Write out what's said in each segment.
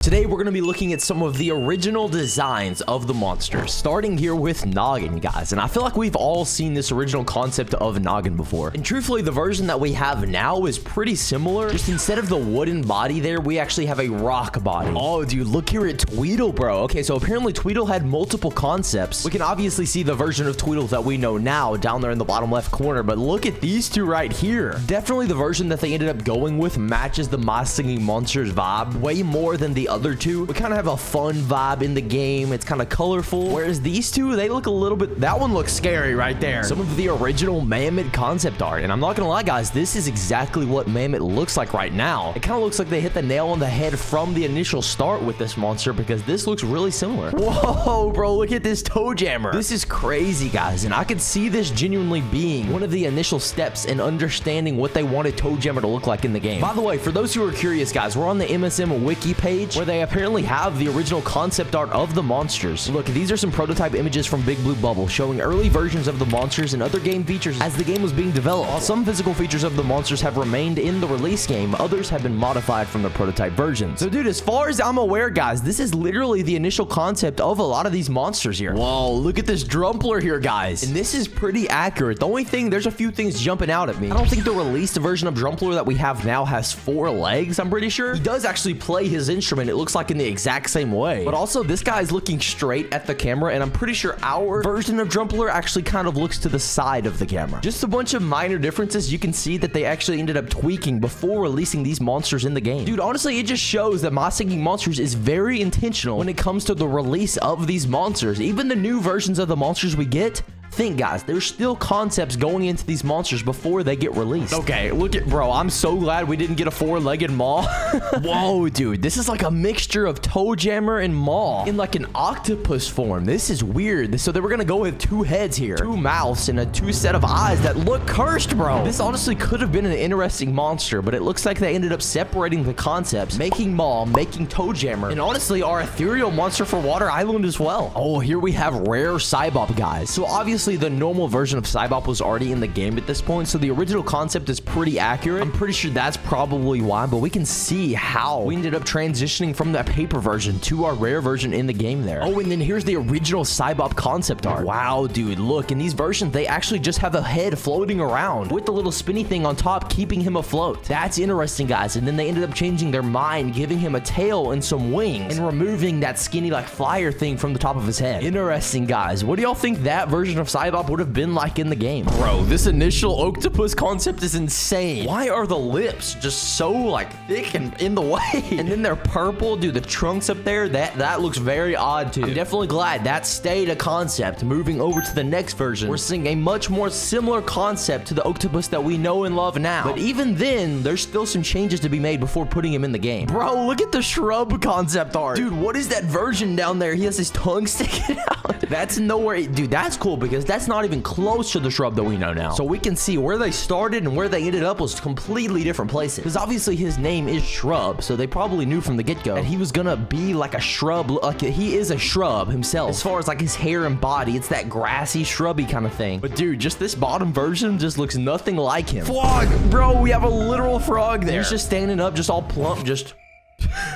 Today, we're going to be looking at some of the original designs of the monsters, starting here with Noggin, guys. And I feel like we've all seen this original concept of Noggin before. And truthfully, the version that we have now is pretty similar. Just instead of the wooden body there, we actually have a rock body. Oh, dude, look here at Tweedle, bro. Okay, so apparently Tweedle had multiple concepts. We can obviously see the version of Tweedle that we know now down there in the bottom left corner, but look at these two right here. Definitely the version that they ended up going with matches the My Singing Monsters vibe way more than the other two. We kind of have a fun vibe in the game. It's kind of colorful, whereas these two, they look a little bit, that one looks scary right there. Some of the original Mammoth concept art, and I'm not gonna lie, guys, this is exactly what Mammoth looks like right now. It kind of looks like they hit the nail on the head from the initial start with this monster, because this looks really similar. Whoa, bro, look at this toe jammer. This is crazy, guys, and I could see this genuinely being one of the initial steps in understanding what they wanted toe jammer to look like in the game. By the way, for those who are curious, guys, we're on the MSM wiki page where they apparently have the original concept art of the monsters. Look, these are some prototype images from Big Blue Bubble showing early versions of the monsters and other game features as the game was being developed. While some physical features of the monsters have remained in the release game, others have been modified from the prototype versions. So dude, as far as I'm aware, guys, this is literally the initial concept of a lot of these monsters here. Whoa, look at this Drumpler here, guys. And this is pretty accurate. The only thing, there's a few things jumping out at me. I don't think the released version of Drumpler that we have now has 4 legs, I'm pretty sure. He does actually play his instrument, it looks like in the exact same way. But also, this guy is looking straight at the camera, and I'm pretty sure our version of Drumpler actually kind of looks to the side of the camera. Just a bunch of minor differences you can see that they actually ended up tweaking before releasing these monsters in the game. Dude, honestly, it just shows that My Singing Monsters is very intentional when it comes to the release of these monsters. Even the new versions of the monsters we get, think, guys, there's still concepts going into these monsters before they get released. Okay, look at, bro, I'm so glad we didn't get a 4-legged maw. Whoa, dude, this is like a mixture of toe jammer and maw in like an octopus form. This is weird. So they were gonna go with 2 heads here, 2 mouths, and a 2 set of eyes that look cursed, bro. This honestly could have been an interesting monster, but it looks like they ended up separating the concepts, making maw, making toe jammer, and honestly our ethereal monster for Water Island as well. Oh, here we have rare Cybop, guys. So obviously the normal version of Cybop was already in the game at this point, so the original concept is pretty accurate. I'm pretty sure that's probably why, but we can see how we ended up transitioning from that paper version to our rare version in the game there. Oh, and then here's the original Cybop concept art. Wow, dude, look, in these versions, they actually just have a head floating around with the little spinny thing on top, keeping him afloat. That's interesting, guys. And then they ended up changing their mind, giving him a tail and some wings, and removing that skinny, like, flyer thing from the top of his head. Interesting, guys. What do y'all think that version of Cybop would have been like in the game? Bro, this initial octopus concept is insane. Why are the lips just so like thick and in the way? And then they're purple. Dude, the trunks up there, that looks very odd too. I'm definitely glad that stayed a concept. Moving over to the next version, we're seeing a much more similar concept to the octopus that we know and love now. But even then, there's still some changes to be made before putting him in the game. Bro, look at the shrub concept art. Dude, what is that version down there? He has his tongue sticking out. That's nowhere. Dude, that's cool because that's not even close to the shrub that we know now. So we can see where they started and where they ended up was completely different places. Because obviously his name is Shrub, so they probably knew from the get-go that he was gonna be like a shrub. Like he is a shrub himself. As far as like his hair and body, it's that grassy, shrubby kind of thing. But dude, just this bottom version just looks nothing like him. Frog, bro, we have a literal frog there. He's just standing up, just all plump, just...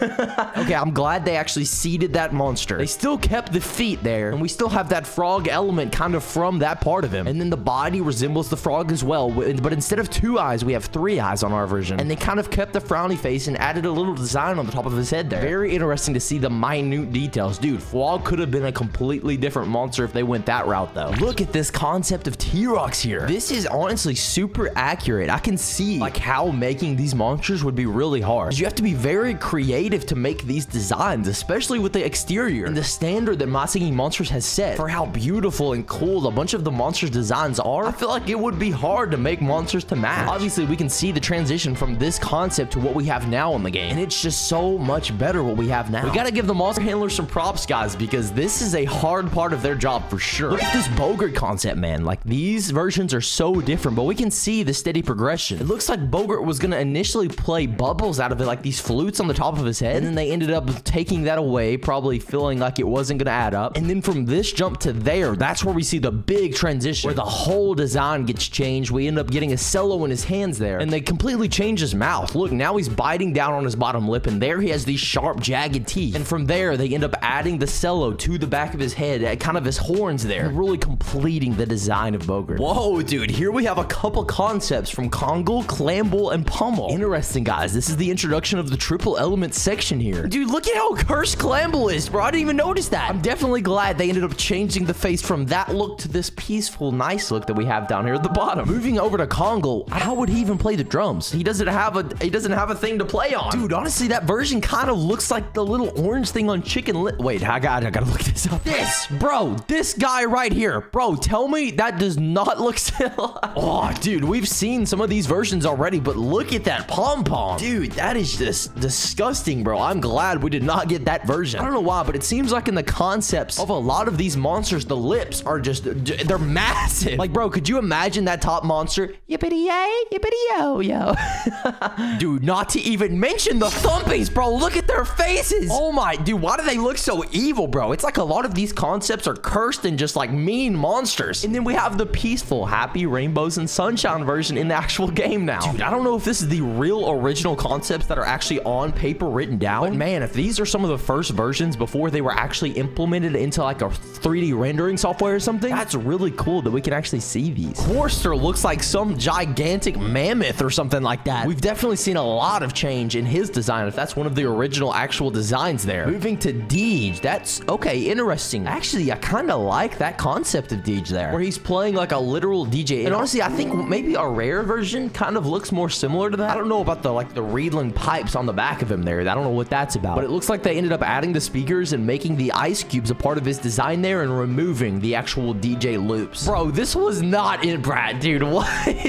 Okay, I'm glad they actually seeded that monster. They still kept the feet there, and we still have that frog element kind of from that part of him. And then the body resembles the frog as well, but instead of 2 eyes, we have 3 eyes on our version. And they kind of kept the frowny face and added a little design on the top of his head there. Very interesting to see the minute details. Dude, Frog could have been a completely different monster if they went that route, though. Look at this concept of T-Rex here. This is honestly super accurate. I can see like how making these monsters would be really hard. You have to be very creative to make these designs, especially with the exterior and the standard that My Singing Monsters has set for how beautiful and cool a bunch of the monsters designs are. I feel like it would be hard to make monsters to match. Obviously, we can see the transition from this concept to what we have now in the game, and it's just so much better what we have now. We gotta give the monster handlers some props, guys, because this is a hard part of their job for sure. Look at this Bogart concept, man. Like, these versions are so different, but we can see the steady progression. It looks like Bogart was gonna initially play bubbles out of it, like these flutes on the top top of his head. And then they ended up taking that away, probably feeling like it wasn't going to add up. And then from this jump to there, that's where we see the big transition where the whole design gets changed. We end up getting a cello in his hands there, and they completely change his mouth. Look, now he's biting down on his bottom lip, and there he has these sharp, jagged teeth. And from there, they end up adding the cello to the back of his head, at kind of his horns there, really completing the design of Bogart. Whoa, dude, here we have a couple concepts from Kongle, Clamble, and Pummel. Interesting, guys. This is the introduction of the triple element section here. Dude, look at how cursed Clamble is, bro. I didn't even notice that. I'm definitely glad they ended up changing the face from that look to this peaceful, nice look that we have down here at the bottom. Moving over to Kongle, how would he even play the drums? He doesn't have a thing to play on. Dude, honestly, that version kind of looks like the little orange thing on Chicken Little. Wait, I gotta look this up. This guy right here. Bro, tell me that does not look oh, dude, we've seen some of these versions already, but look at that pom-pom. Dude, that is just disgusting, bro. I'm glad we did not get that version. I don't know why, but it seems like in the concepts of a lot of these monsters, the lips are just, they're massive. Like, bro, could you imagine that top monster? Yippity-yay, yippity-yo-yo. Dude, not to even mention the thumpies, bro. Look at their faces. Oh my, dude, why do they look so evil, bro? It's like a lot of these concepts are cursed and just like mean monsters. And then we have the peaceful, happy rainbows and sunshine version in the actual game now. Dude, I don't know if this is the real original concepts that are actually on paper written down. But man, if these are some of the first versions before they were actually implemented into like a 3D rendering software or something, that's really cool that we can actually see these. Forster looks like some gigantic mammoth or something like that. We've definitely seen a lot of change in his design, if that's one of the original actual designs there. Moving to Deej, that's okay, interesting. Actually, I kind of like that concept of Deej there, where he's playing like a literal DJ. And honestly, I think maybe a rare version kind of looks more similar to that. I don't know about the Riedland pipes on the back of him there. I don't know what that's about, but it looks like they ended up adding the speakers and making the ice cubes a part of his design there and removing the actual DJ loops. Bro, this was not in Brad, dude. What?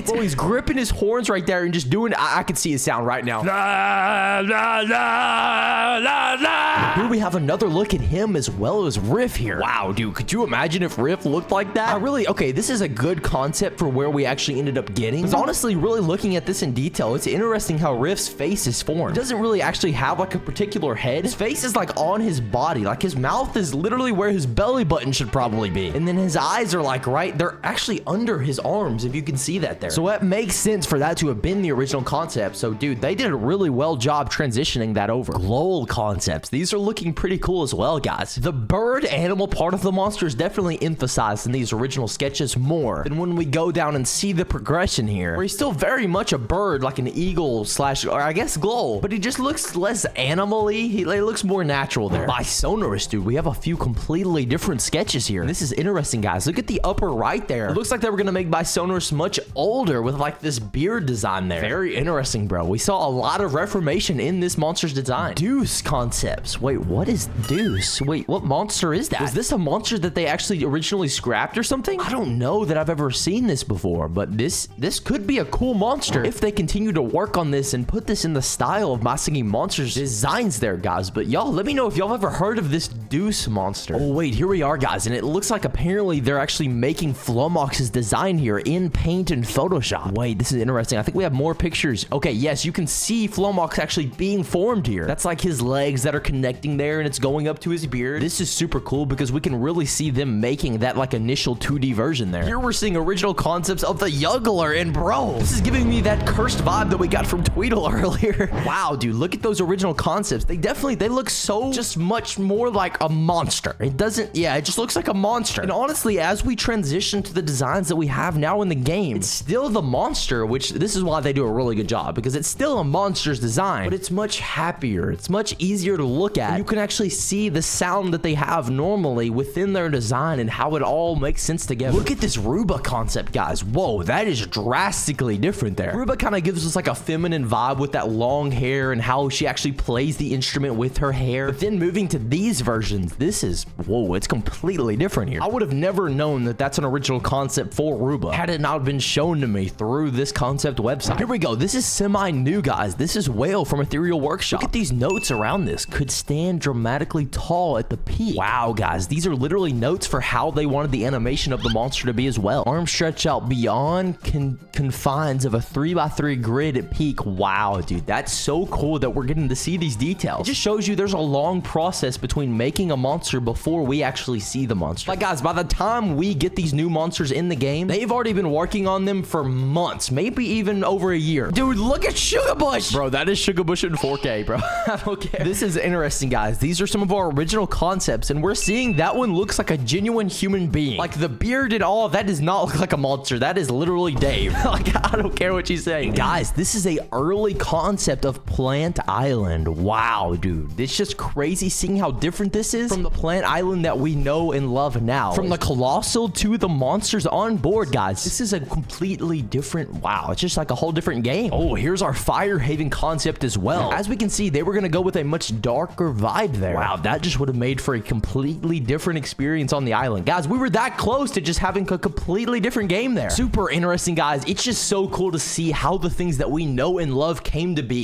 Bro, he's gripping his horns right there and just doing, I can see his sound right now. La, la, la, la, la. Here we have another look at him as well as Riff here. Wow, dude, could you imagine if Riff looked like that? Okay, this is a good concept for where we actually ended up getting. Because honestly, really looking at this in detail, it's interesting how Riff's face is formed. He doesn't really actually have like a particular head. His face is like on his body. Like his mouth is literally where his belly button should probably be. And then his eyes are like they're actually under his arms, if you can see that there. So that makes sense for that to have been the original concept. So dude, they did a really well job transitioning that over. Glow concepts. These are looking pretty cool as well, guys. The bird animal part of the monster is definitely emphasized in these original sketches more than when we go down and see the progression here, where he's still very much a bird, like an eagle slash, or I guess glow, but he just looks less animal-y. He looks more natural there. By Sonorous, dude, we have a few completely different sketches here. This is interesting, guys. Look at the upper right there. It looks like they were gonna make By Sonorous much older with like this beard design there. Very interesting, bro. We saw a lot of reformation in this monster's design. Deuce concepts. Wait, what is Deuce? Wait, what monster is that? Was this a monster that they actually originally scrapped or something? I don't know that I've ever seen this before, but this could be a cool monster if they continue to work on this and put this in the style of My Singing Monsters designs there, guys. But y'all, let me know if y'all ever heard of this Deuce monster. Oh wait, here we are, guys, and it looks like apparently they're actually making Flomox's design here in Paint and Photoshop. Wait, this is interesting. I think we have more pictures. Okay, yes, you can see Flomox actually being formed here. That's like his legs that are connecting there, and it's going up to his beard. This is super cool because we can really see them making that like initial 2D version there. Here we're seeing original concepts of the Juggler, and bro, this is giving me that cursed vibe that we got from Tweedle earlier. Wow, dude, look at those original concepts. They look so just much more like a monster. It just looks like a monster. And honestly, as we transition to the designs that we have now in the game, it's still the monster, which this is why they do a really good job, because it's still a monster's design, but it's much happier. It's much easier to look at. And you can actually see the sound that they have normally within their design and how it all makes sense together. Look at this Ruba concept, guys. Whoa, that is drastically different there. Ruba kind of gives us like a feminine vibe with that long hair and how she actually plays the instrument with her hair. But then moving to these versions, whoa, it's completely different here. I would have never known that that's an original concept for Ruba had it not been shown to me through this concept website. Here we go. This is semi-new, guys. This is Whale from Ethereal Workshop. Look at these notes around this. Could stand dramatically tall at the peak. Wow, guys. These are literally notes for how they wanted the animation of the monster to be as well. Arm stretch out beyond confines of a 3x3 grid at peak. Wow, dude. That's so cool that we're getting to see these details. It just shows you there's a long process between making a monster before we actually see the monster. Like, guys, by the time we get these new monsters in the game, they've already been working on them for months, maybe even over a year. Dude, look at Sugar Bush. Bro, that is Sugar Bush in 4K, bro. I don't care. This is interesting, guys. These are some of our original concepts, and we're seeing that one looks like a genuine human being. Like, the beard and all, that does not look like a monster. That is literally Dave. Like, I don't care what you say. And guys, this is a early concept of Plant Island. Wow, dude. It's just crazy seeing how different this is from the Plant Island that we know and love now. From the Colossal to the monsters on board, guys. This is a completely different, wow, it's just like a whole different game. Oh, here's our Fire Haven concept as well. As we can see, they were going to go with a much darker vibe there. Wow, that just would have made for a completely different experience on the island. Guys, we were that close to just having a completely different game there. Super interesting, guys. It's just so cool to see how the things that we know and love came to be.